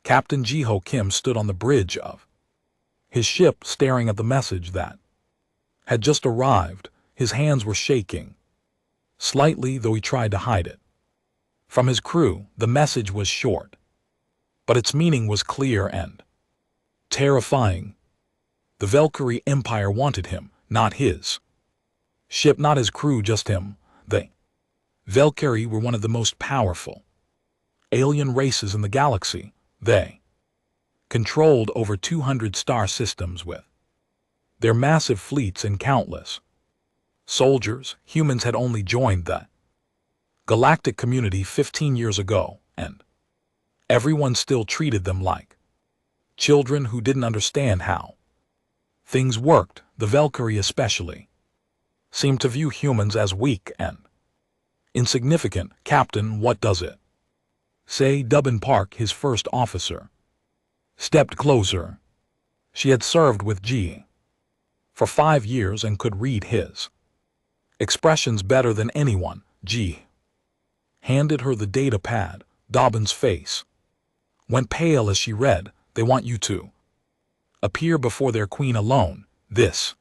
Captain Jiho Kim stood on the bridge of his ship staring at the message that had just arrived. His hands were shaking slightly, though he tried to hide it. From his crew, the message was short, but its meaning was clear and terrifying. The Valkyrie Empire wanted him, not his ship, not his crew, just him. The Valkyrie were one of the most powerful alien races in the galaxy. They controlled over 200 star systems with their massive fleets and countless soldiers. Humans had only joined the galactic community 15 years ago, and everyone still treated them like children who didn't understand how things worked. The Valkyrie especially seemed to view humans as weak and insignificant. Captain, what does it say? Dubin Park, his first officer, stepped closer. She had served with G for 5 years and could read his expressions better than anyone. G handed her the data pad. Dobbin's face went pale as she read, "They want you to appear before their queen alone. This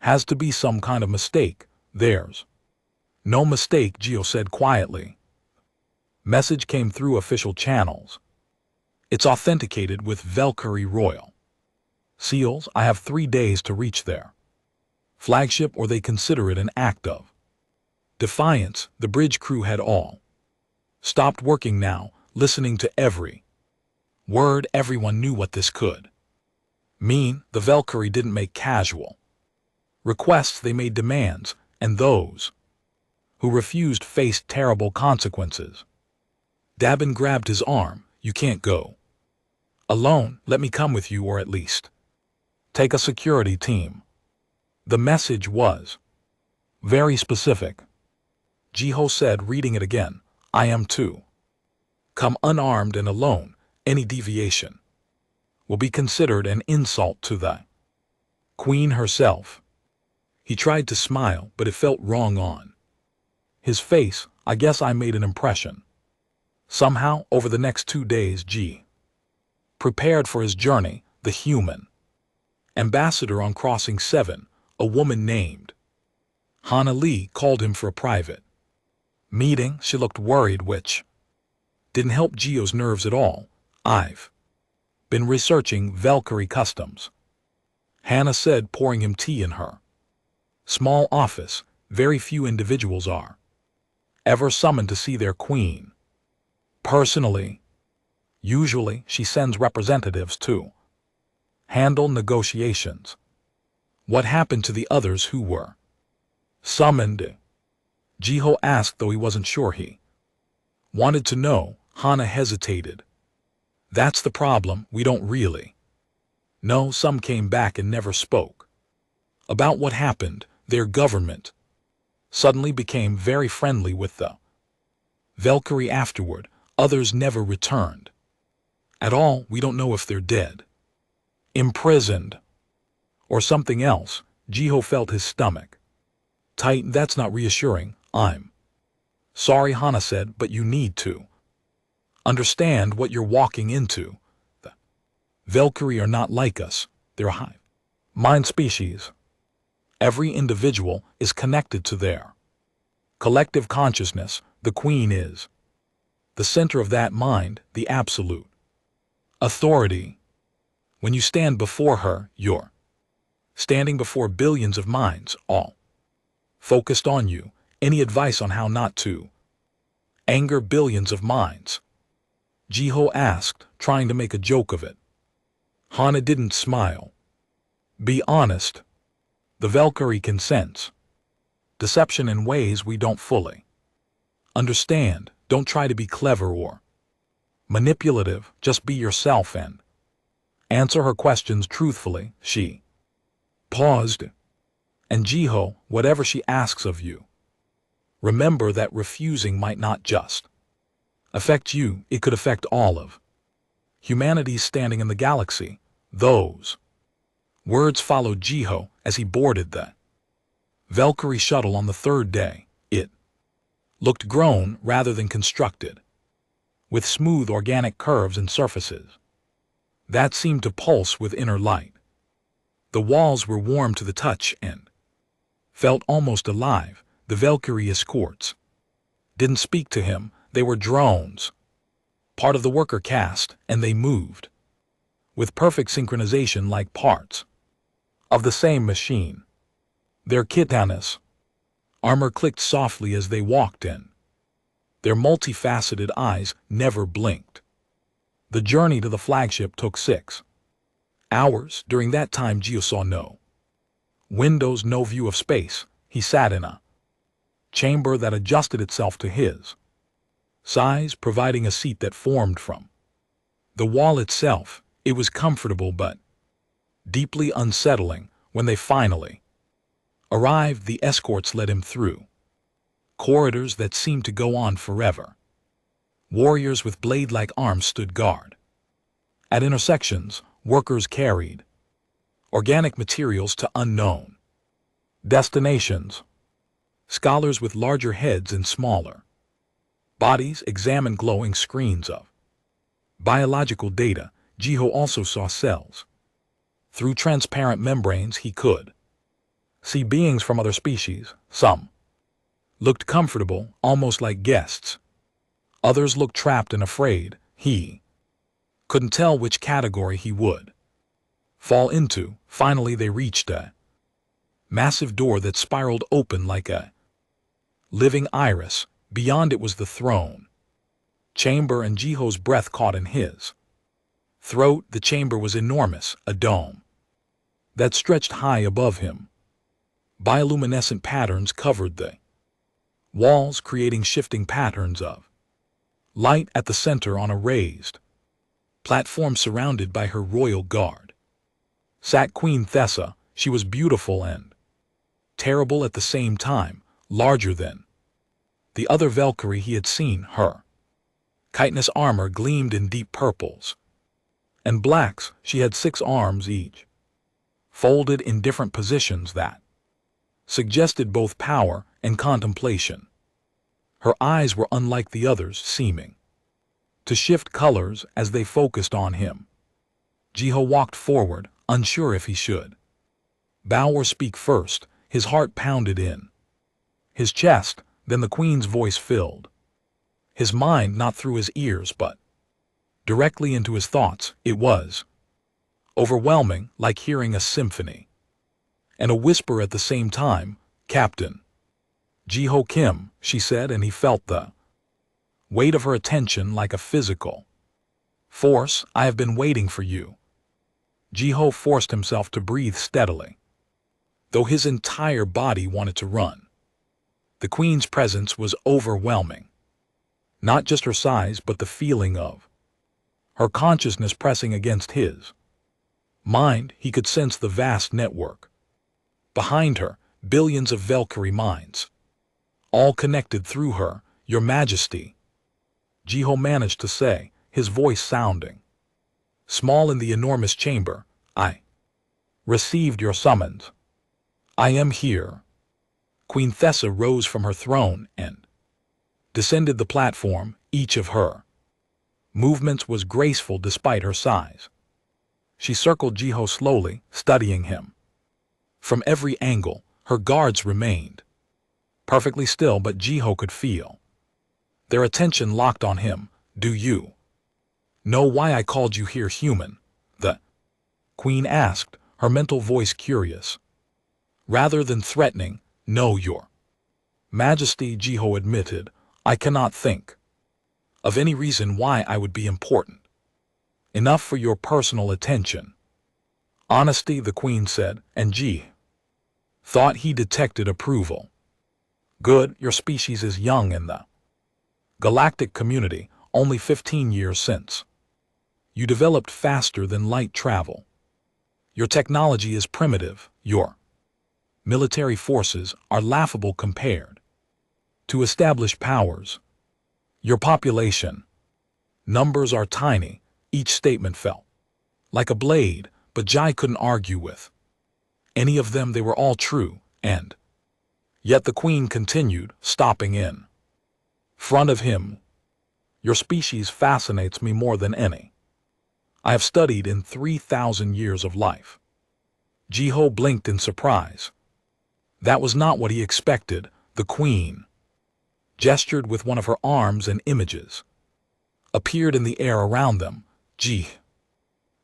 has to be some kind of mistake." "There's no mistake," Gio said quietly. Message came through official channels. "It's authenticated with Valkyrie Royal seals. I have 3 days to reach their flagship, or they consider it an act of defiance." The bridge crew had all stopped working now, listening to every word. Everyone knew what this could mean. The Valkyrie didn't make casual requests, they made demands, and those who refused faced terrible consequences. Dabin grabbed his arm. "You can't go alone. Let me come with you, or at least take a security team." The message was very specific. Jiho said, reading it again, "I am to come unarmed and alone. Any deviation will be considered an insult to the Queen herself." He tried to smile, but it felt wrong on his face. "I guess I made an impression." Somehow, over the next 2 days, G prepared for his journey. The human ambassador on Crossing 7, a woman named Hana Lee, called him for a private meeting. She looked worried, which didn't help Gio's nerves at all. "I've been researching Valkyrie customs," Hana said, pouring him tea in her small office. "Very few individuals are ever summoned to see their queen personally. Usually, she sends representatives to handle negotiations." "What happened to the others who were summoned?" Jiho asked, though he wasn't sure he wanted to know. Hana hesitated. "That's the problem. We don't really know. Some came back and never spoke about what happened. Their government suddenly became very friendly with the Valkyrie afterward. Others never returned at all. We don't know if they're dead, imprisoned, or something else." Jiho felt his stomach tighten. "That's not reassuring." "I'm sorry," Hana said, "but you need to understand what you're walking into. The Valkyrie are not like us. They're a hive mind species. Every individual is connected to their collective consciousness. The Queen is the center of that mind, the absolute authority. When you stand before her, you're standing before billions of minds, all focused on you. Any advice on how not to anger billions of minds?" Jiho asked, trying to make a joke of it. Hana didn't smile. "Be honest. The Valkyrie can sense deception in ways we don't fully understand. Don't try to be clever or manipulative. Just be yourself and answer her questions truthfully." She paused. "And Jiho, whatever she asks of you, remember that refusing might not just affect you, it could affect all of humanity's standing in the galaxy." Those words followed Jiho as he boarded the Valkyrie shuttle on the 3rd day. It looked grown rather than constructed. with smooth organic curves and surfaces that seemed to pulse with inner light. The walls were warm to the touch and felt almost alive. The Valkyrie escorts didn't speak to him, they were drones, part of the worker caste, and they moved with perfect synchronization like parts of the same machine. Their Kitana's armor clicked softly as they walked in. Their multifaceted eyes never blinked. The journey to the flagship took 6 hours. During that time, Gio saw no windows, no view of space. He sat in a chamber that adjusted itself to his size, providing a seat that formed from the wall itself. It was comfortable but deeply unsettling. When they finally arrived, the escorts led him through corridors that seemed to go on forever. Warriors with blade-like arms stood guard. At intersections, workers carried organic materials to unknown destinations. Scholars with larger heads and smaller bodies examined glowing screens of biological data. Jiho also saw cells. Through transparent membranes he could see beings from other species. Some looked comfortable, almost like guests. Others looked trapped and afraid. He couldn't tell which category he would fall into. Finally they reached a massive door that spiraled open like a living iris. Beyond it was the throne chamber, and Jiho's breath caught in his throat. The chamber was enormous, a dome that stretched high above him. Bioluminescent patterns covered the walls, creating shifting patterns of light. At the center, on a raised platform surrounded by her royal guard, sat Queen Thessa. She was beautiful and terrible at the same time, larger than the other Valkyrie he had seen. Her chitinous armor gleamed in deep purples and blacks. She had 6 arms, each folded in different positions that suggested both power and contemplation. Her eyes were unlike the others, seeming to shift colors as they focused on him. Jiho walked forward, unsure if he should bow or speak first. His heart pounded in his chest. Then the Queen's voice filled his mind, not through his ears but directly into his thoughts. It was overwhelming, like hearing a symphony and a whisper at the same time. "Captain Jiho Kim," she said, and he felt the weight of her attention like a physical force. "I have been waiting for you." Jiho forced himself to breathe steadily, though his entire body wanted to run. The Queen's presence was overwhelming. Not just her size, but the feeling of her consciousness pressing against his mind. He could sense the vast network behind her, billions of Valkyrie minds, all connected through her. "Your Majesty," Jiho managed to say, his voice sounding small in the enormous chamber. "I received your summons. I am here." Queen Thessa rose from her throne and descended the platform. Each of her movements was graceful despite her size. She circled Jiho slowly, studying him from every angle. Her guards remained perfectly still, but Jiho could feel their attention locked on him. "Do you know why I called you here, human?" the Queen asked, her mental voice curious rather than threatening. "No, Your Majesty," Jiho admitted. "I cannot think of any reason why I would be important enough for your personal attention." "Honesty," the Queen said, and Ji thought he detected approval. "Good, your species is young in the galactic community, only 15 years since. You developed faster than light travel. Your technology is primitive. Your military forces are laughable compared to established powers. Your population numbers are tiny." Each statement felt like a blade, but Jai couldn't argue with any of them. They were all true, and yet the Queen continued, stopping in front of him. Your species fascinates me more than any I have studied in 3,000 years of life. Jiho blinked in surprise. That was not what he expected. The queen gestured with one of her arms, and images appeared in the air around them. Ji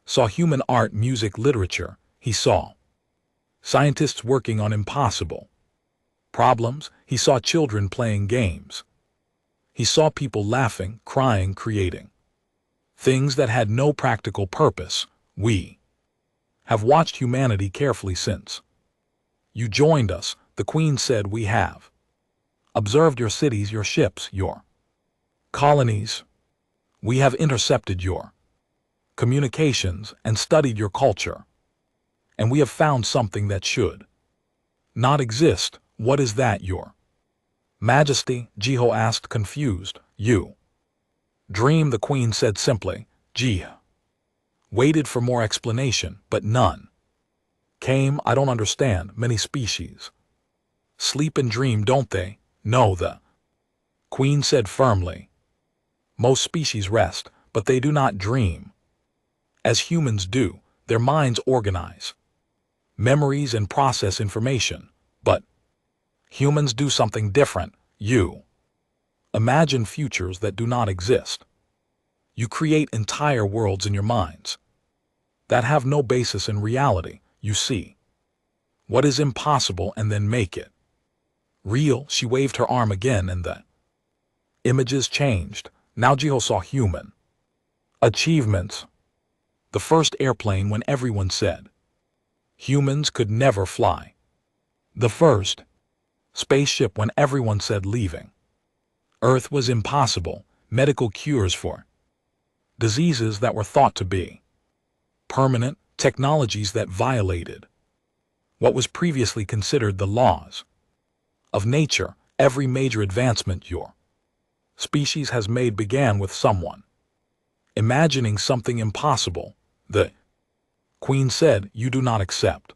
saw human art, music, literature. He saw scientists working on impossible problems. He saw children playing games. He saw people laughing, crying, creating things that had no practical purpose. We have watched humanity carefully since you joined us, the queen said. We have observed your cities, your ships, your colonies. We have intercepted your communications and studied your culture. And we have found something that should not exist. What is that, Your Majesty? Jiho asked, confused. You dream, the queen said simply. Jiho waited for more explanation, but none came. I don't understand. Many species sleep and dream, don't they? No, the queen said firmly. Most species rest, but they do not dream. As humans do, their minds organize memories and process information. But humans do something different. You imagine futures that do not exist. You create entire worlds in your minds that have no basis in reality. You see what is impossible and then make it real. She waved her arm again, and the images changed. Now Jiho saw human achievements. The first airplane when everyone said humans could never fly. The first spaceship when everyone said leaving Earth was impossible. Medical cures for diseases that were thought to be permanent. Technologies that violated what was previously considered the laws of nature. Every major advancement your species has made began with someone imagining something impossible. The queen said, you do not accept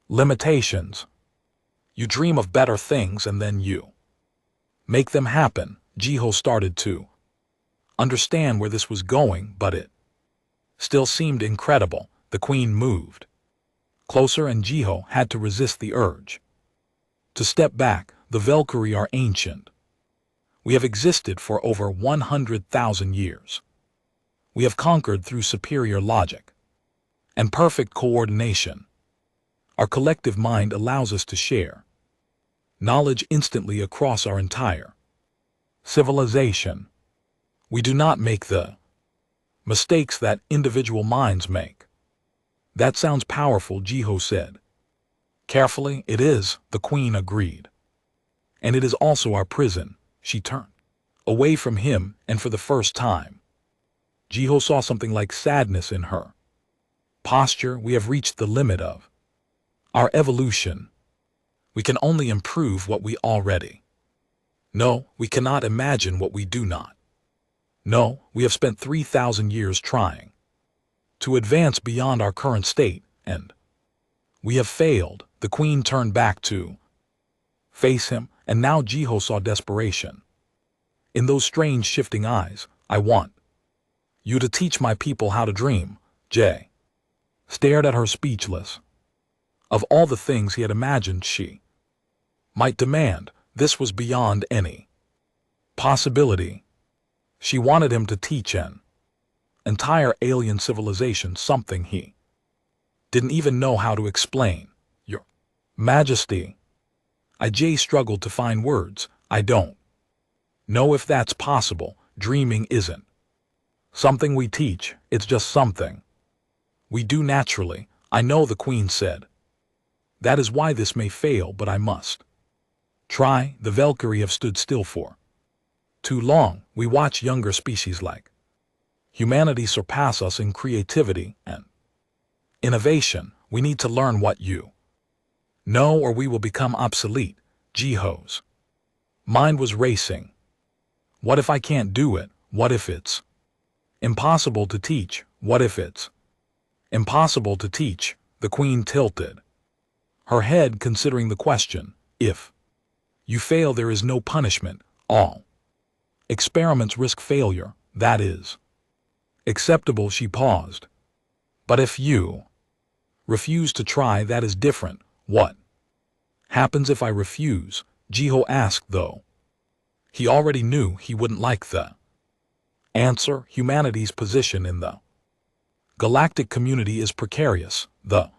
limitations. You dream of better things and then you make them happen. Jiho started to understand where this was going, but it still seemed incredible. The queen moved closer, and Jiho had to resist the urge to step back. The Valkyrie are ancient. We have existed for over 100,000 years. We have conquered through superior logic and perfect coordination. Our collective mind allows us to share knowledge instantly across our entire civilization. We do not make the mistakes that individual minds make. That sounds powerful, Jiho said. Carefully, it is, the queen agreed. And it is also our prison. She turned away from him, and for the first time, Jiho saw something like sadness in her posture. We have reached the limit of our evolution. We can only improve what we already know. We cannot imagine what we do not know. We have spent 3,000 years trying to advance beyond our current state, and we have failed. The queen turned back to face him, and now Jiho saw desperation in those strange shifting eyes. I want you to teach my people how to dream. Jay stared at her speechless. Of all the things he had imagined she might demand, this was beyond any possibility. She wanted him to teach an entire alien civilization something he didn't even know how to explain. Your Majesty, Jay struggled to find words. I don't know if that's possible. Dreaming isn't something we teach, it's just something we do naturally. I know, the queen said. That is why this may fail, but I must try. The Valkyrie have stood still for too long. We watch younger species like humanity surpass us in creativity and innovation. We need to learn what you know, or we will become obsolete. Jiho's mind was racing. What if I can't do it? What if it's impossible to teach? What if it's impossible to teach? The queen tilted her head, considering the question. If you fail, there is no punishment. All Experiments risk failure, that is. Acceptable, she paused. But if you refuse to try, that is different. What happens if I refuse? Jiho asked, though he already knew he wouldn't like the answer. Humanity's position in the galactic community is precarious, the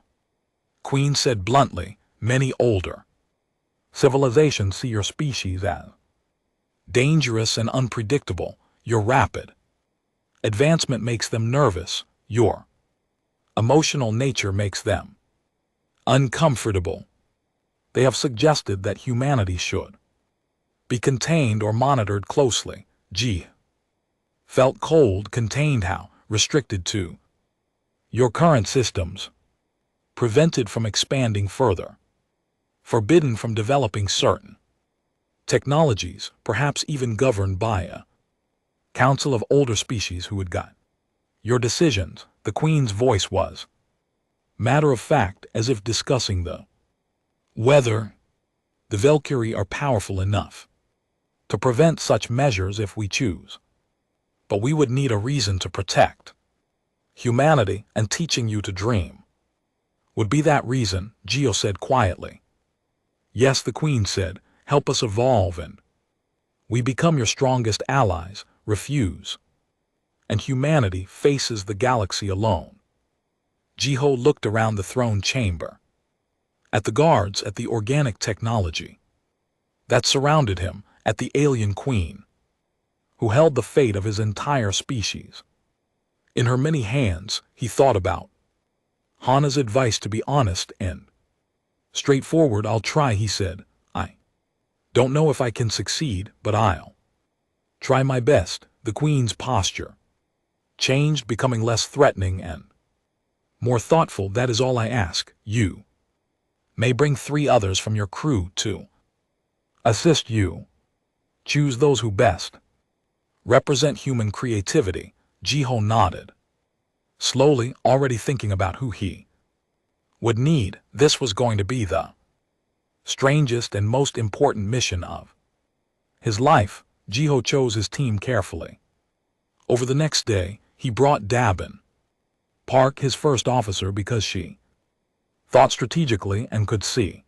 Queen said bluntly. Many older civilizations see your species as dangerous and unpredictable. Your rapid advancement makes them nervous. Your emotional nature makes them uncomfortable. They have suggested that humanity should be contained or monitored closely. G. Felt cold. Contained how? Restricted to your current systems. Prevented from expanding further. Forbidden from developing certain technologies, perhaps even governed by a council of older species who had got your decisions. The Queen's voice was matter of fact, as if discussing the weather. The Valkyrie are powerful enough to prevent such measures if we choose. But we would need a reason to protect humanity, and teaching you to dream would be that reason, Jiho said quietly. Yes, the Queen said, help us evolve and we become your strongest allies. Refuse, and humanity faces the galaxy alone. Jiho looked around the throne chamber, at the guards, at the organic technology that surrounded him, at the alien queen, who held the fate of his entire species in her many hands. He thought about Hana's advice to be honest and straightforward. I'll try, he said. I don't know if I can succeed, but I'll try my best. The Queen's posture changed, becoming less threatening and more thoughtful. That is all I ask. You may bring 3 others from your crew to assist you. Choose those who best represent human creativity. Jiho nodded slowly, already thinking about who he would need. This was going to be the strangest and most important mission of his life. Jiho chose his team carefully. Over the next day, he brought Dabin Park, his first officer, because she thought strategically and could see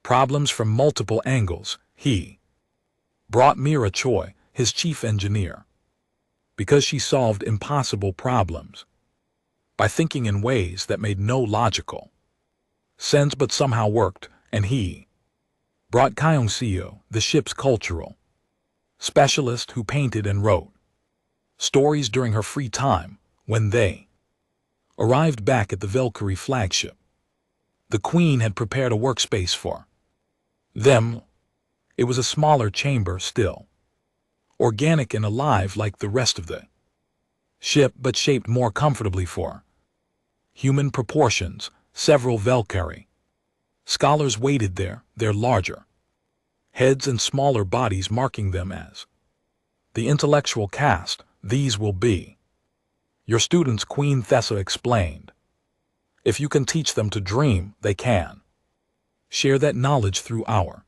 problems from multiple angles. He brought Mira Choi, his chief engineer, because she solved impossible problems by thinking in ways that made no logical sense but somehow worked. And he brought Kyung Seo, the ship's cultural specialist who painted and wrote stories during her free time. When they arrived back at the Valkyrie flagship, the Queen had prepared a workspace for them. It was a smaller chamber, still organic and alive like the rest of the ship, but shaped more comfortably for human proportions. Several Valkyrie scholars waited there, their larger heads and smaller bodies marking them as the intellectual caste. These will be your students, Queen Thessa explained. If you can teach them to dream, they can share that knowledge through our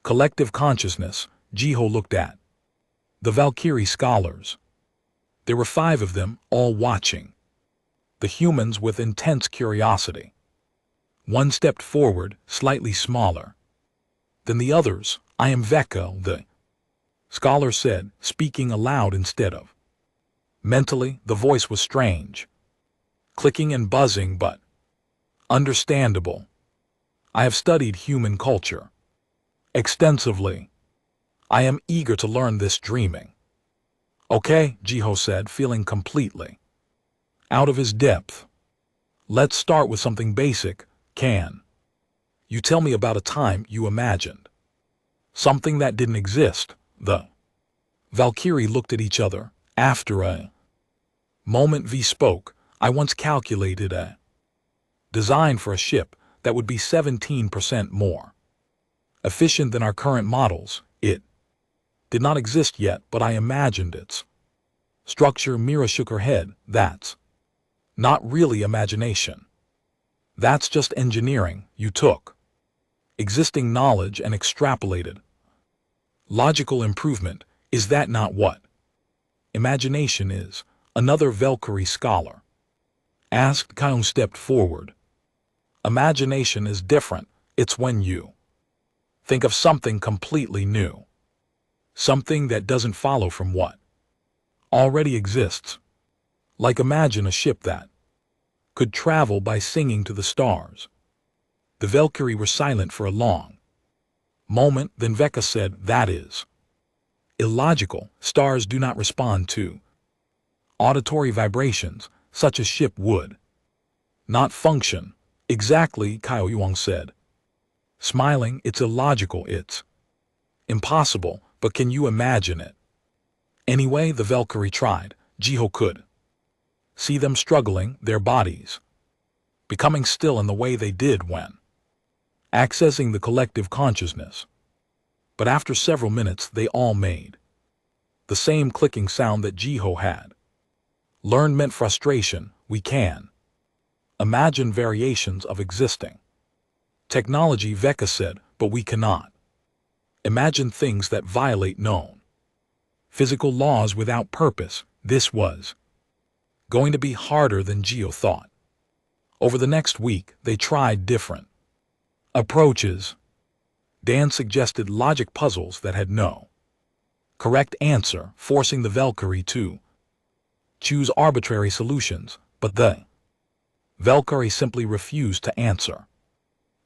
collective consciousness. Jiho looked at the Valkyrie scholars. There were 5 of them, all watching the humans with intense curiosity. One stepped forward, slightly smaller than the others. I am Veka, the scholar said, speaking aloud instead of mentally. The voice was strange, clicking and buzzing, but understandable. I have studied human culture extensively. I am eager to learn this dreaming. Okay, Jiho said, feeling completely out of his depth. Let's start with something basic. Can you tell me about a time you imagined something that didn't exist? The Valkyrie looked at each other. After a moment, V spoke. I once calculated a design for a ship that would be 17% more efficient than our current models. It did not exist yet, but I imagined its structure. Mira shook her head. That's not really imagination. That's just engineering. You took existing knowledge and extrapolated logical improvement. Is that not what imagination is? Another Valkyrie scholar asked. Kyung stepped forward. Imagination is different. It's when you think of something completely new. Something that doesn't follow from what already exists. Like imagine a ship that could travel by singing to the stars. The Valkyrie were silent for a long moment, then Vecca said, that is illogical. Stars do not respond to auditory vibrations, such a ship would not function. Exactly, Kyle Yuang said. Smiling, it's illogical, it's impossible, but can you imagine it? Anyway, the Valkyrie tried. Jiho could see them struggling, their bodies becoming still in the way they did when accessing the collective consciousness. But after several minutes, they all made the same clicking sound that Jiho had learned meant frustration. We can imagine variations of existing technology, Vecca said, but we cannot imagine things that violate known physical laws without purpose. This was going to be harder than Jiho thought. Over the next week, they tried different approaches. Dan suggested logic puzzles that had no correct answer, forcing the Valkyrie to choose arbitrary solutions, but the Valkyrie simply refused to answer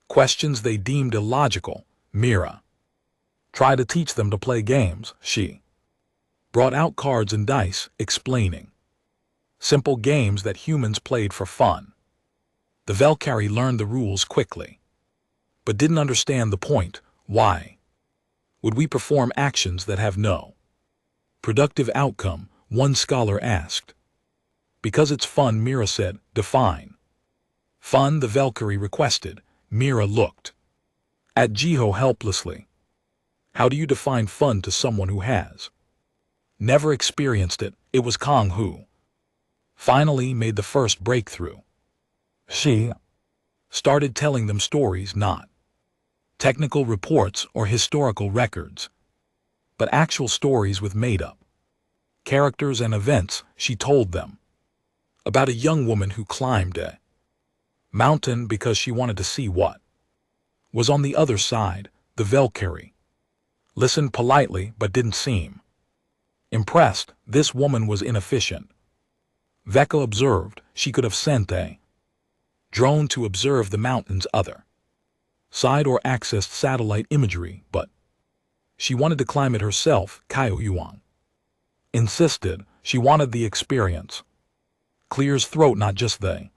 questions they deemed illogical. Mira tried to teach them to play games. She brought out cards and dice, explaining simple games that humans played for fun. The Valkyrie learned the rules quickly, but didn't understand the point. Why would we perform actions that have no productive outcome? One scholar asked. Because it's fun, Mira said. Define fun, the Valkyrie requested. Mira looked at Jiho helplessly. How do you define fun to someone who has never experienced it? It was Kong who finally made the first breakthrough. She started telling them stories, not technical reports or historical records, but actual stories with made-up characters and events. She told them about a young woman who climbed a mountain because she wanted to see what was on the other side. The Valkyrie listened politely but didn't seem impressed. This woman was inefficient. Vecca observed. She could have sent a drone to observe the mountain's other side or accessed satellite imagery, but she wanted to climb it herself. Kyle Yuang insisted. She wanted the experience. Clear's throat, not just the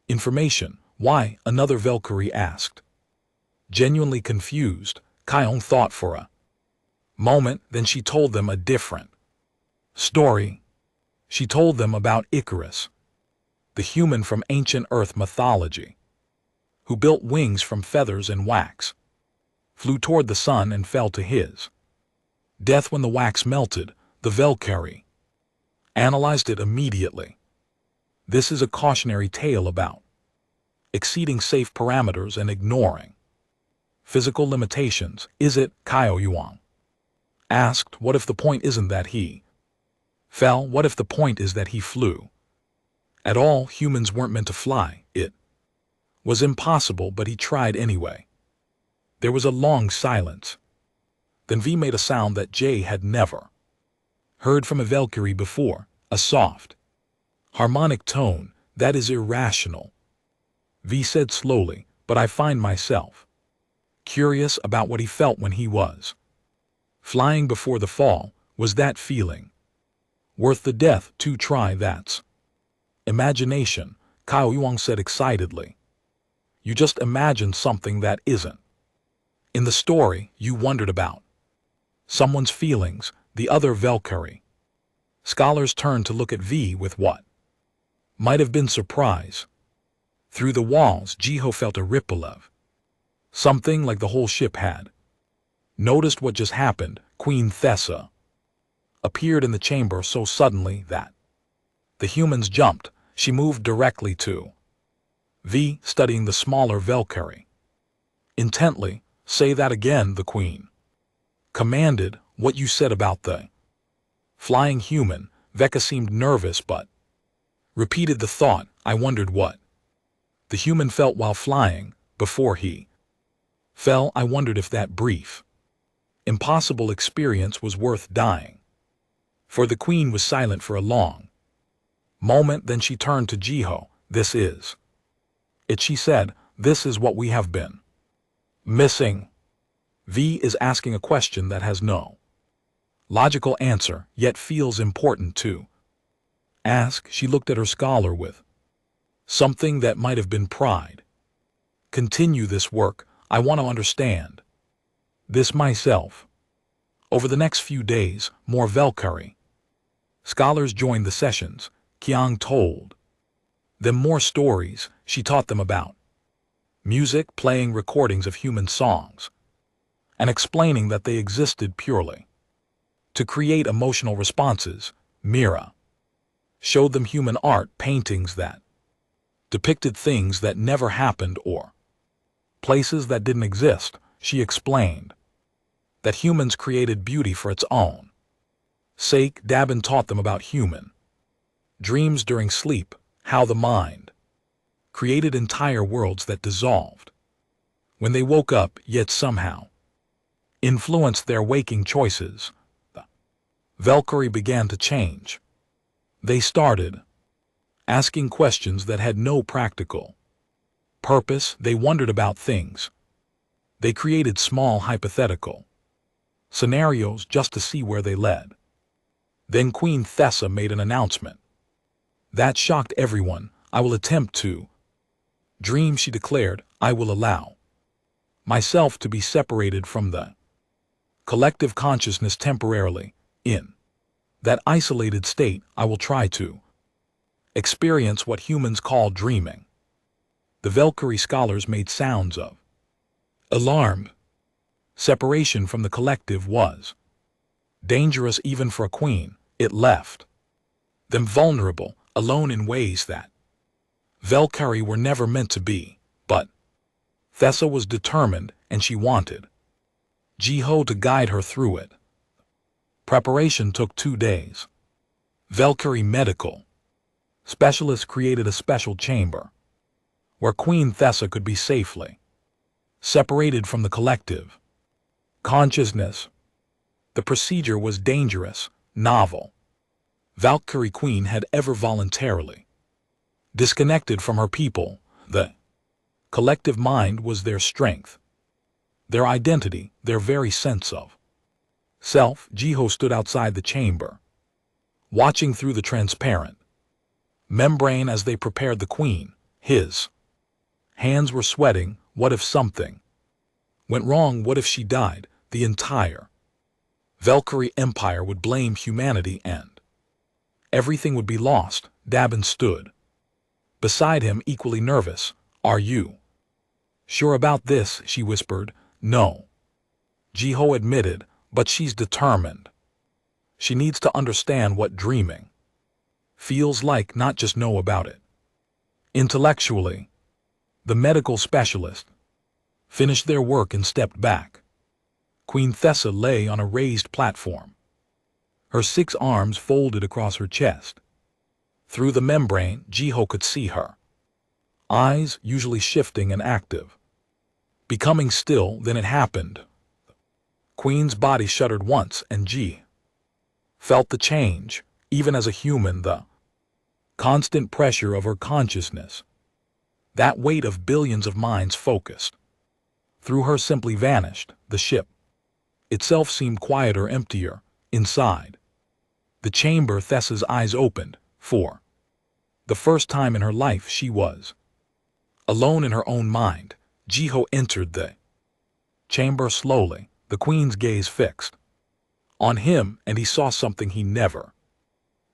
information. Why? Another Valkyrie asked. Genuinely confused, Kyung thought for a moment, then she told them a different story. She told them about Icarus, the human from ancient Earth mythology, who built wings from feathers and wax, flew toward the sun and fell to his death when the wax melted. The Valkyrie analyzed it immediately. This is a cautionary tale about exceeding safe parameters and ignoring physical limitations. Is it? Kyle Yuang asked. What if the point isn't that he fell? What if the point is that he flew at all? Humans weren't meant to fly. It was impossible, but he tried anyway. There was a long silence. Then V made a sound that Jay had never heard from a Valkyrie before, a soft, harmonic tone. That is irrational, V said slowly, but I find myself curious about what he felt when he was flying before the fall. Was that feeling worth the death to try? That's imagination, Kyle Yuang said excitedly. You just imagine something that isn't in the story. You wondered about someone's feelings. The other Valkyrie scholars turned to look at V with what might have been surprise. Through the walls, Jiho felt a ripple of something, like the whole ship had noticed what just happened. Queen Thessa appeared in the chamber so suddenly that the humans jumped. She moved directly to V, studying the smaller Valkyrie intently. Say that again, the queen commanded. What you said about the flying human, Vecca seemed nervous but repeated the thought. I wondered what the human felt while flying, before he fell. I wondered if that brief, impossible experience was worth dying for. The queen was silent for a long moment, then she turned to Jiho. This is it, she said. This is what we have been missing. V is asking a question that has no logical answer, yet feels important to ask. She looked at her scholar with something that might have been pride. Continue this work. I want to understand this myself. Over the next few days, more Valkyrie scholars joined the sessions. Qiang told them more stories. She taught them about music, playing recordings of human songs, and explaining that they existed purely to create emotional responses. Mira showed them human art, paintings that depicted things that never happened or places that didn't exist. She explained that humans created beauty for its own sake. Dabin taught them about human dreams during sleep, how the mind created entire worlds that dissolved when they woke up, yet somehow influenced their waking choices. The Valkyrie began to change. They started asking questions that had no practical purpose. They wondered about things. They created small hypothetical scenarios just to see where they led. Then Queen Thessa made an announcement that shocked everyone. I will attempt to dream, she declared. I will allow myself to be separated from the collective consciousness temporarily. In that isolated state, I will try to experience what humans call dreaming. The Valkyrie scholars made sounds of alarm. Separation from the collective was dangerous even for a queen. It left them vulnerable, alone in ways that Valkyrie were never meant to be. But Thessa was determined, and she wanted Jiho to guide her through it. Preparation took 2 days. Valkyrie medical specialists created a special chamber where Queen Thessa could be safely separated from the collective consciousness. The procedure was dangerous, novel. Valkyrie Queen had ever voluntarily disconnected from her people. The collective mind was their strength, their identity, their very sense of self. Jiho stood outside the chamber, watching through the transparent membrane as they prepared the queen. His hands were sweating. What if something went wrong? What if she died? The entire Valkyrie Empire would blame humanity and everything would be lost. Dabin stood beside him, equally nervous. Are you sure about this? She whispered. No, Jiho admitted, but she's determined. She needs to understand what dreaming feels like, not just know about it intellectually. The medical specialist finished their work and stepped back. Queen Thessa lay on a raised platform, her 6 arms folded across her chest. Through the membrane, Jiho could see her eyes, usually shifting and active, becoming still. Then it happened. Queen's body shuddered once, and Ji felt the change. Even as a human, the constant pressure of her consciousness, that weight of billions of minds focused through her, simply vanished. The ship itself seemed quieter, emptier. Inside the chamber, Thessa's eyes opened. For the first time in her life, she was alone in her own mind. Jiho entered the chamber slowly, the queen's gaze fixed on him, and he saw something he never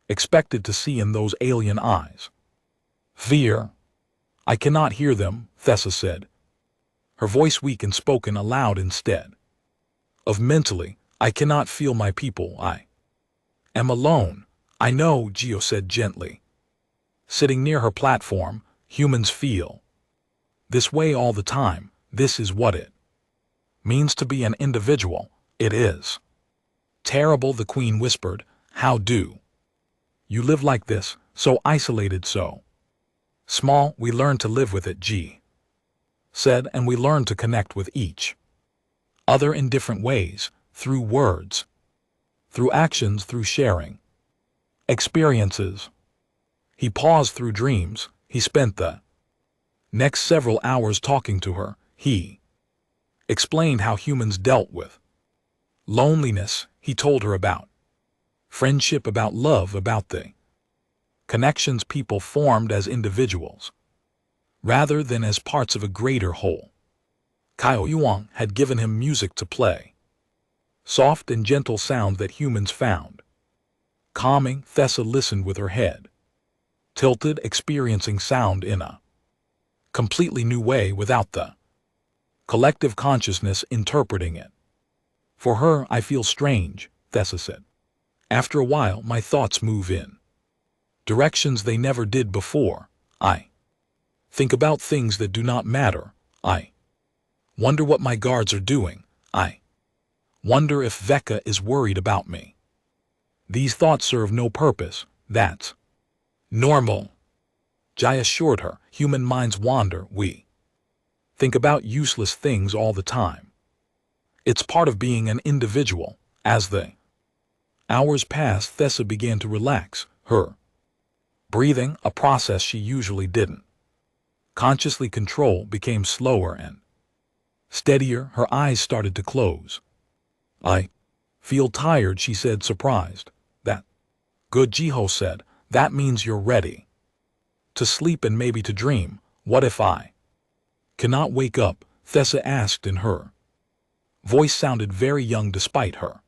expected to see in those alien eyes. Fear. I cannot hear them, Thessa said, her voice weak and spoken aloud instead of mentally. I cannot feel my people. I am alone. I know, Jiho said gently. Sitting near her platform, humans feel this way all the time. This is what it means to be an individual. It is Terrible, the queen whispered. How do you live like this, so isolated, so small? We learn to live with it, G said, and we learn to connect with each other in different ways, through words, through actions, through sharing experiences. He paused. Through dreams. He spent the next several hours talking to her. He explained how humans dealt with loneliness. He told her about friendship, about love, about the connections people formed as individuals, rather than as parts of a greater whole. Cao Yuan had given him music to play, soft and gentle sounds that humans found calming. Thessa listened with her head tilted, experiencing sound in a completely new way without the collective consciousness interpreting it. For her, I feel strange, Thessa said. After a while, my thoughts move in directions they never did before. I think about things that do not matter. I wonder what my guards are doing. I wonder if Veka is worried about me. These thoughts serve no purpose. That's normal, Jai assured her. Human minds wander. We think about useless things all the time. It's part of being an individual. As the hours passed, Thessa began to relax, her breathing, a process she usually didn't consciously control, became slower and steadier. Her eyes started to close. I feel tired, she said, surprised. That good, Jiho said. That means you're ready to sleep and maybe to dream. What if I cannot wake up? Thessa asked, and her voice sounded very young despite her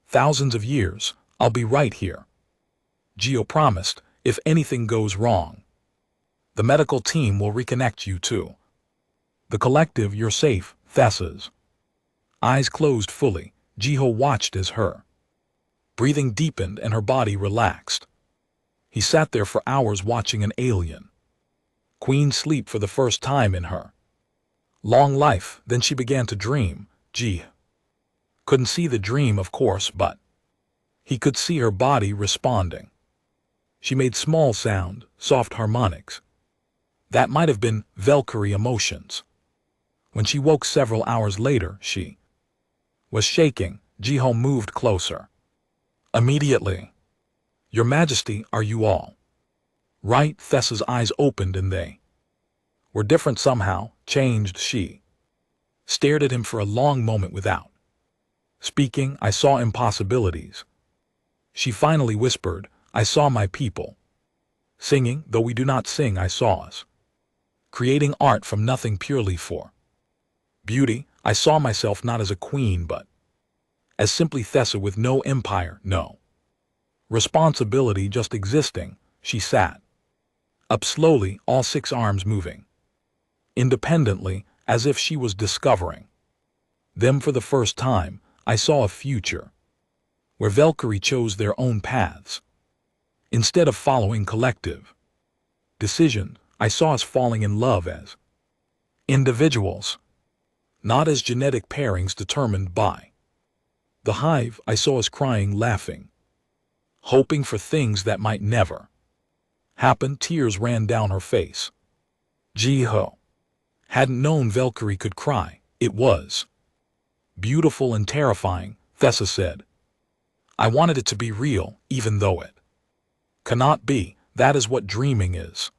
thousands of years. I'll be right here, Gio promised. If anything goes wrong, the medical team will reconnect you to the collective. You're safe. Thessa's eyes closed fully. Jiho watched as her breathing deepened and her body relaxed. He sat there for hours watching an alien queen sleep for the first time in her long life. Then she began to dream. Ji couldn't see the dream, of course, but he could see her body responding. She made small sound, soft harmonics. That might have been Valkyrie emotions. When she woke several hours later, she was shaking. Jiho moved closer. Immediately. Your Majesty, are you all right? Thessa's eyes opened and they were different somehow, changed. She stared at him for a long moment without speaking. I saw impossibilities, she finally whispered. I saw my people singing, though we do not sing. I saw us creating art from nothing purely for beauty. I saw myself not as a queen but as simply Thessa with no empire, no responsibility, just existing. She sat up slowly, all 6 arms moving independently, as if she was discovering them for the first time. I saw a future where Valkyrie chose their own paths instead of following collective decision. I saw us falling in love as individuals, not as genetic pairings determined by the hive. I saw us crying, laughing, hoping for things that might never happen. Tears ran down her face. Jiho hadn't known Valkyrie could cry. It was beautiful and terrifying, Thessa said. I wanted it to be real, even though it cannot be. That is what dreaming is,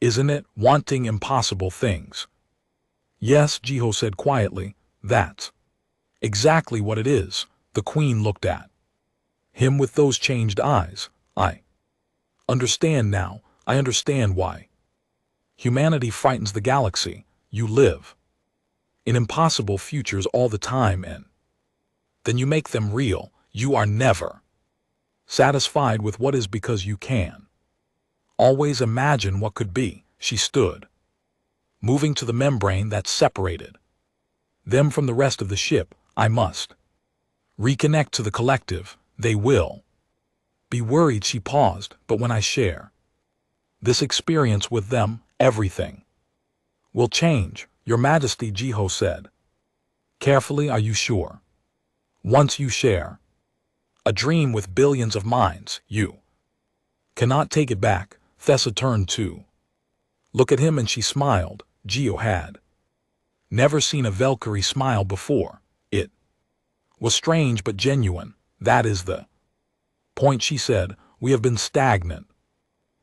isn't it? Wanting impossible things. Yes, Jiho said quietly. That's exactly what it is. The queen looked at him with those changed eyes. I understand now. I understand why humanity frightens the galaxy. You live in impossible futures all the time, and then you make them real. You are never satisfied with what is because you can always imagine what could be. She stood, moving to the membrane that separated them from the rest of the ship. I must reconnect to the collective. They will be worried. She paused. But when I share this experience with them, everything will change, Your Majesty, Jiho said carefully. Are you sure? Once you share A dream with billions of minds, you cannot take it back. Thessa turned to look at him and she smiled. Geo had never seen a Valkyrie smile before. It was strange but genuine. That is the point, she said. We have been stagnant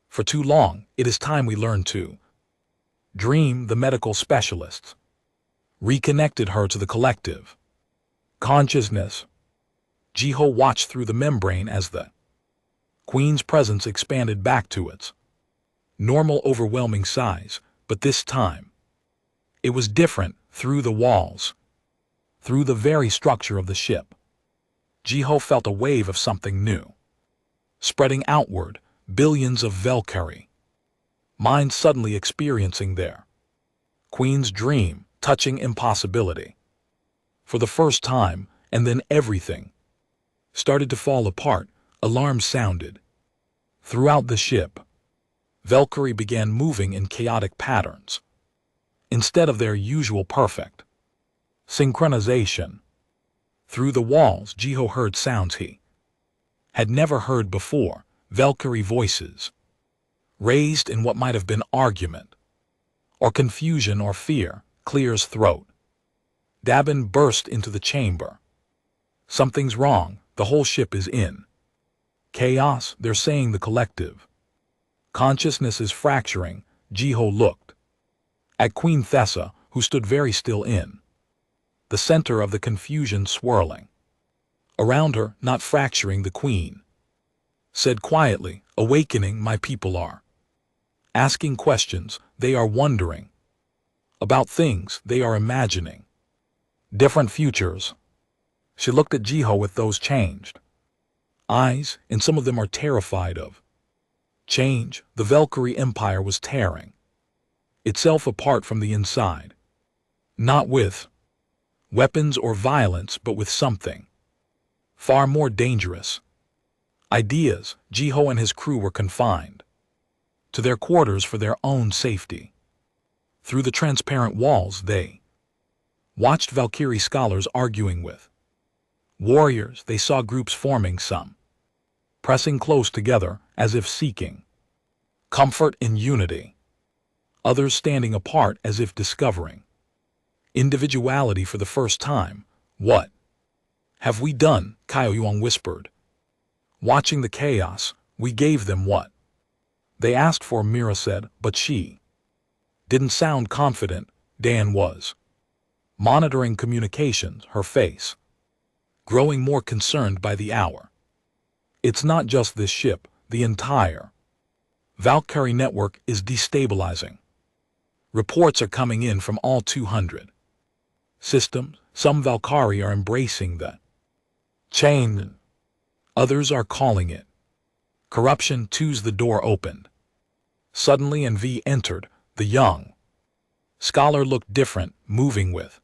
for too long. It is time we learn to dream. The medical specialists reconnected her to the collective consciousness. Jiho watched through the membrane as the Queen's presence expanded back to its normal, overwhelming size, but this time it was different. Through the walls, through the very structure of the ship, Jiho felt a wave of something new spreading outward. Billions of Valkyrie minds suddenly experiencing their Queen's dream, touching impossibility for the first time, and then everything started to fall apart. Alarms sounded throughout the ship. Valkyrie began moving in chaotic patterns instead of their usual perfect synchronization. Through the walls, Jiho heard sounds he had never heard before. Valkyrie voices raised in what might have been argument or confusion or fear. Clear's throat. Dabin burst into the chamber. Something's wrong. The whole ship is in chaos. They're saying the collective consciousness is fracturing. Jiho looked at Queen Thessa, who stood very still in the center of the confusion swirling around her. Not fracturing, the Queen said quietly. Awakening. My people are asking questions. They are wondering about things. They are imagining different futures. She looked at Jiho with those changed eyes, and some of them are terrified of change. The Valkyrie Empire was tearing itself apart from the inside, not with weapons or violence, but with something far more dangerous. Ideas. Jiho and his crew were confined to their quarters for their own safety. Through the transparent walls, they watched Valkyrie scholars arguing with warriors. They saw groups forming, some pressing close together as if seeking comfort in unity, others standing apart as if discovering individuality for the first time. What have we done? Kaio Yuan whispered. Watching the chaos, we gave them what they asked for, Mira said, but she didn't sound confident. Dan was monitoring communications, her face growing more concerned by the hour. It's not just this ship. The entire Valkyrie network is destabilizing. Reports are coming in from all 200 systems. Some Valkyrie are embracing the chain. Others are calling it corruption. The door opened suddenly and V entered. The young scholar looked different, moving with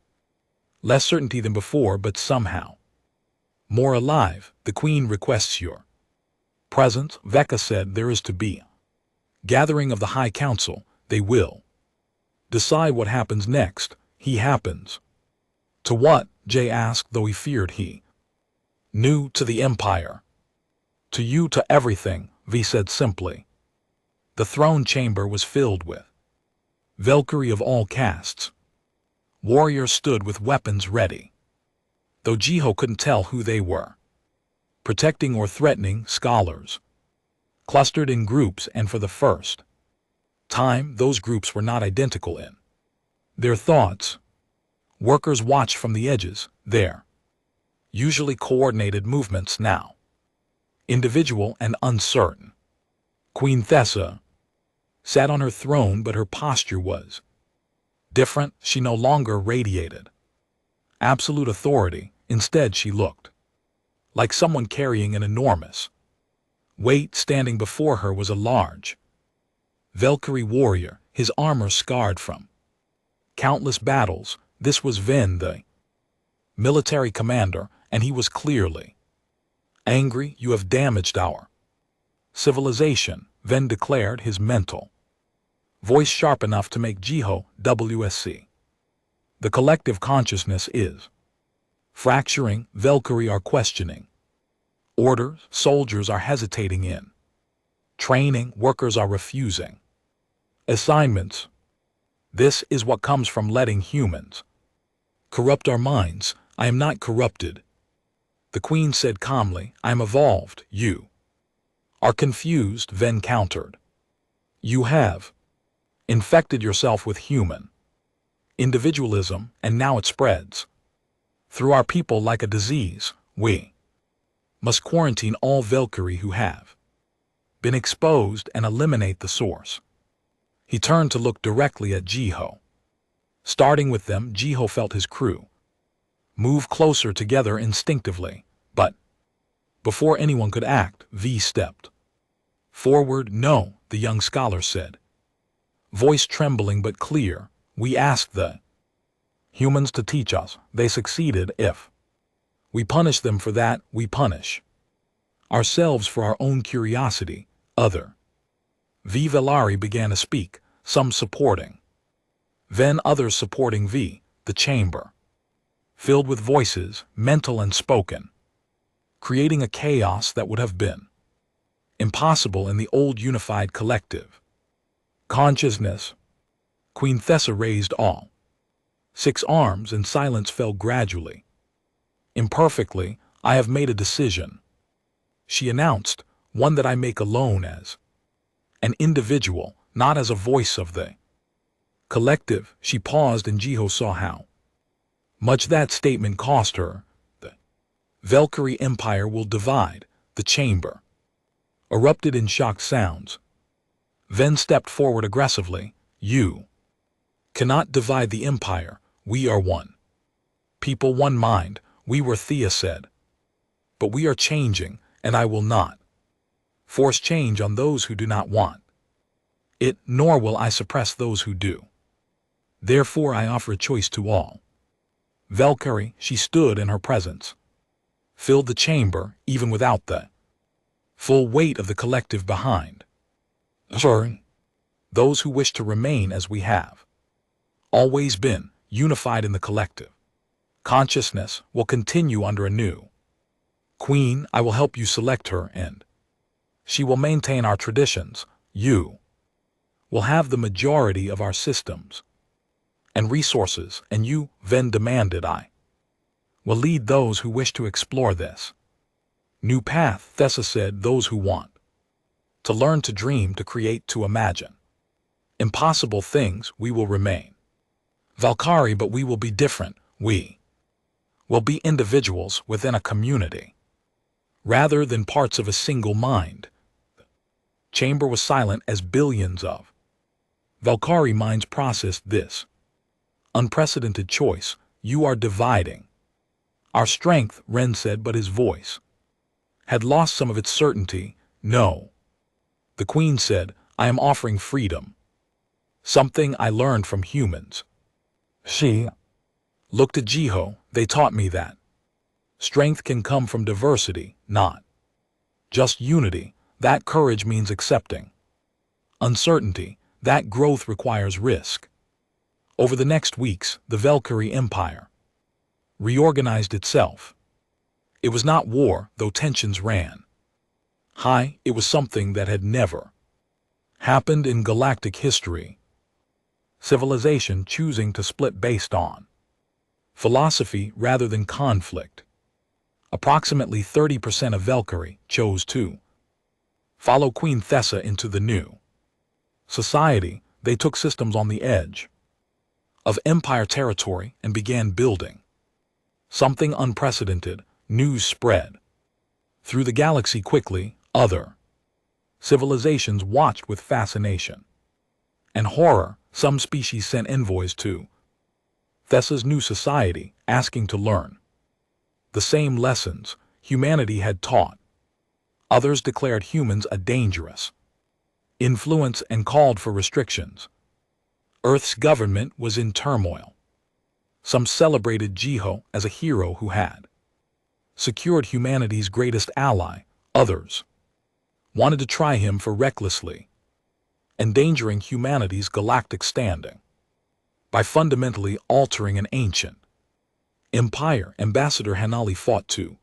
less certainty than before, but somehow more alive. The Queen requests your presence, Veka said. There is to be a gathering of the High Council. They will decide what happens next. He happens to what? Jay asked, though he feared he knew. To the Empire. To you, to everything, V said simply. The throne chamber was filled with Valkyrie of all castes. Warriors stood with weapons ready, though Jiho couldn't tell who they were. Protecting or threatening. Scholars clustered in groups, and for the first time, those groups were not identical in their thoughts. Workers watched from the edges, their usually coordinated movements now individual and uncertain. Queen Thessa sat on her throne, but her posture was different. She no longer radiated absolute authority. Instead, she looked like someone carrying an enormous weight. Standing before her was a large Valkyrie warrior, his armor scarred from countless battles. This was Ven, the military commander, and he was clearly angry. You have damaged our civilization, Ven declared, his mental voice sharp enough to make Jiho WSC. The collective consciousness is fracturing. Valkyrie are questioning Orders, soldiers are hesitating in. Training, workers are refusing. Assignments. This is what comes from letting humans corrupt our minds. I am not corrupted. The queen said calmly, I am evolved, you are confused, Ven countered. You have infected yourself with human individualism, and now it spreads through our people like a disease. We must quarantine all Valkyrie who have been exposed and eliminate the source. He turned to look directly at Jiho. Starting with them, Jiho felt his crew move closer together instinctively, but before anyone could act, V stepped forward. No, the young scholar said, voice trembling but clear, we asked the humans to teach us. They succeeded. If we punish them for that, we punish ourselves for our own curiosity. Other V Velari began to speak, some supporting Ven, others supporting V. The chamber filled with voices, mental and spoken, creating a chaos that would have been impossible in the old unified collective consciousness. Queen Thessa raised all 6 arms and silence fell gradually. Imperfectly, I have made a decision, she announced, one that I make alone as an individual, not as a voice of the collective. She paused and Jiho saw how much that statement cost her. The Valkyrie Empire will divide. The chamber erupted in shocked sounds. Ven stepped forward aggressively. You cannot divide the empire. We are one people, one mind. We were, Thea said. But we are changing, and I will not force change on those who do not want it, nor will I suppress those who do. Therefore I offer a choice to all. Valkyrie, she stood in her presence, filled the chamber, even without the full weight of the collective behind. Sorry. Those who wish to remain as we have always been, unified in the collective consciousness, will continue under a new queen. I will help you select her, and she will maintain our traditions. You will have the majority of our systems and resources, and you, Ven demanded, I will lead those who wish to explore this new path. Thessa said, those who want to learn, to dream, to create, to imagine impossible things. We will remain Valkyrie, but we will be different. We will be individuals within a community, rather than parts of a single mind. The chamber was silent as billions of Valkyrie minds processed this unprecedented choice. You are dividing our strength, Ren said, but his voice had lost some of its certainty. No. The queen said, I am offering freedom, something I learned from humans. She looked at Jiho. They taught me that strength can come from diversity, not just unity. That courage means accepting uncertainty. That growth requires risk. Over the next weeks, the Valkyrie Empire reorganized itself. It was not war, though tensions ran high. It was something that had never happened in galactic history. Civilization choosing to split based on philosophy rather than conflict. Approximately 30% of Valkyrie chose to follow Queen Thessa into the new society. They took systems on the edge of Empire territory and began building something unprecedented. News spread through the galaxy quickly. Other civilizations watched with fascination and horror. Some species sent envoys to Thessa's new society, asking to learn the same lessons humanity had taught. Others declared humans a dangerous influence and called for restrictions. Earth's government was in turmoil. Some celebrated Jiho as a hero who had secured humanity's greatest ally. Others wanted to try him for recklessly endangering humanity's galactic standing by fundamentally altering an ancient empire. Ambassador Hanali fought to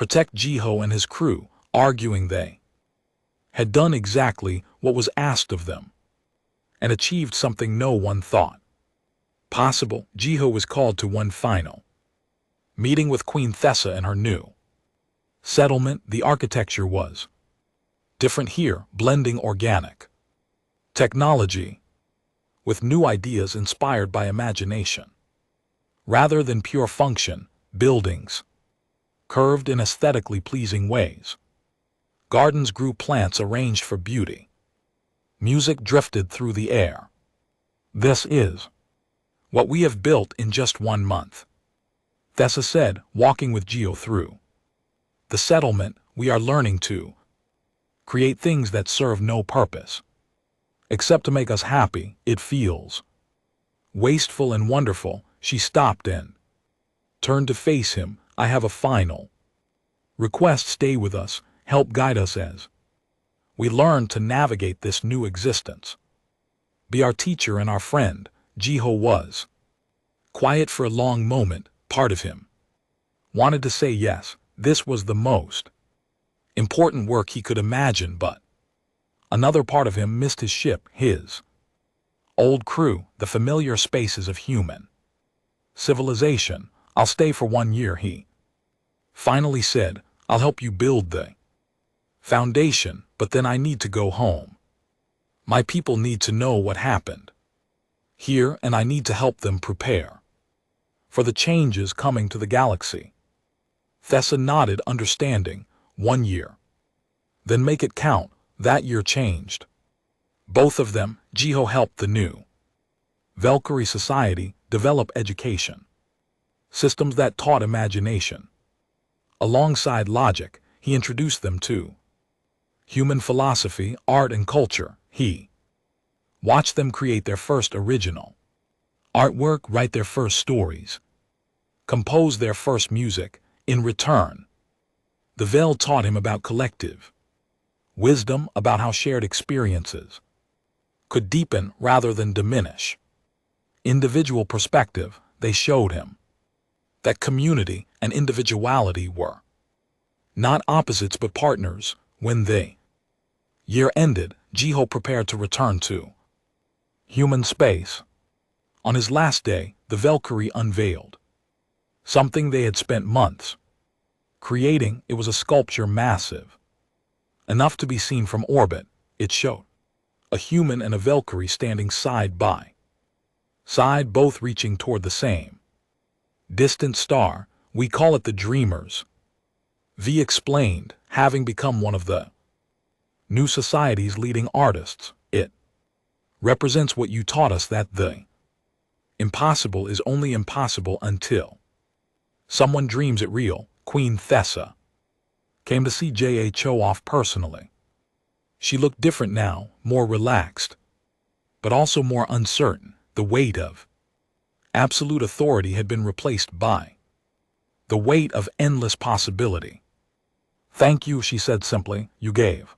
protect Jiho and his crew, arguing they had done exactly what was asked of them and achieved something no one thought possible. Jiho was called to one final meeting with Queen Thessa and her new settlement. The architecture was different here, blending organic technology with new ideas inspired by imagination. Rather than pure function, buildings curved in aesthetically pleasing ways. Gardens grew plants arranged for beauty. Music drifted through the air. This is what we have built in just 1 month, Thessa said, walking with Jiho through the settlement. We are learning to create things that serve no purpose except to make us happy. It feels wasteful and wonderful. She stopped and turned to face him. I have a final request. Stay with us, help guide us as we learn to navigate this new existence. Be our teacher and our friend. Jiho was quiet for a long moment. Part of him wanted to say yes, this was the most important work he could imagine, but another part of him missed his ship, his old crew, the familiar spaces of human civilization. I'll stay for 1 year, he finally said. I'll help you build the foundation, but then I need to go home. My people need to know what happened here, and I need to help them prepare for the changes coming to the galaxy. Thessa nodded, understanding. 1 year. Then make it count. That year changed both of them. Jiho helped the new Valkyrie Society develop education systems that taught imagination. Alongside logic, he introduced them to human philosophy, art, and culture. He watched them create their first original artwork, write their first stories, compose their first music. In return, the Veil taught him about collective wisdom, about how shared experiences could deepen rather than diminish individual perspective. They showed him that community and individuality were not opposites but partners. When the year ended, Jiho prepared to return to human space. On his last day, the Valkyrie unveiled something they had spent months creating. It was a sculpture massive enough to be seen from orbit. It showed a human and a Valkyrie standing side by side, both reaching toward the same distant star. We call it the Dreamers, V explained, having become one of the new society's leading artists. It represents what you taught us, that the impossible is only impossible until someone dreams it real. Queen Thessa came to see Jiho off personally. She looked different now, more relaxed, but also more uncertain. The weight of absolute authority had been replaced by the weight of endless possibility. Thank you, she said simply. You gave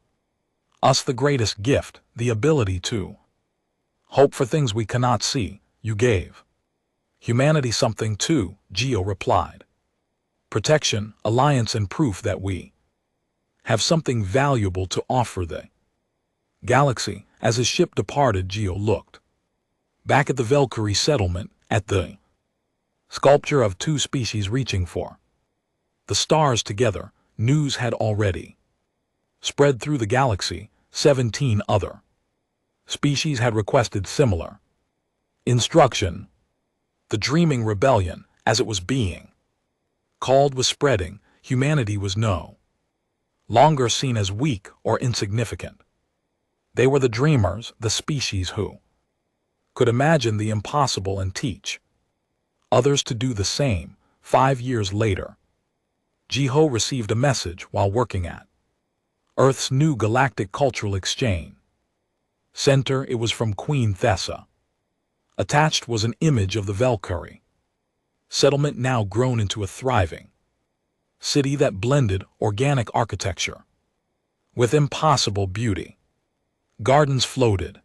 us the greatest gift, the ability to hope for things we cannot see. You gave humanity something too, Jiho replied. Protection, alliance, and proof that we have something valuable to offer the galaxy. As his ship departed, Jiho looked back at the Valkyrie settlement, at the sculpture of 2 species reaching for the stars together. News had already spread through the galaxy. 17 other species had requested similar instruction. The Dreaming Rebellion, as it was being called, was spreading. Humanity was no longer seen as weak or insignificant. They were the dreamers, the species who could imagine the impossible and teach others to do the same. 5 years later, Jiho received a message while working at Earth's new Galactic Cultural Exchange Center. It was from Queen Thessa. Attached was an image of the Valkyrie settlement, now grown into a thriving city that blended organic architecture with impossible beauty. Gardens floated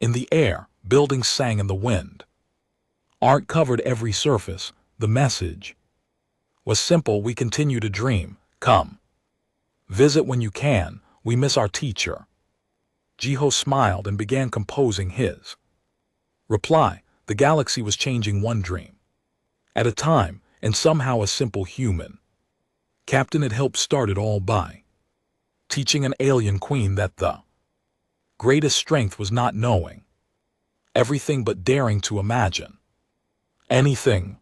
in the air, buildings sang in the wind. Art covered every surface. The message was simple: we continue to dream, Come. Visit when you can. We miss our teacher. Jiho smiled and began composing his reply. The galaxy was changing one dream at a time, and somehow a simple human captain had helped start it all by teaching an alien queen that the greatest strength was not knowing everything but daring to imagine anything.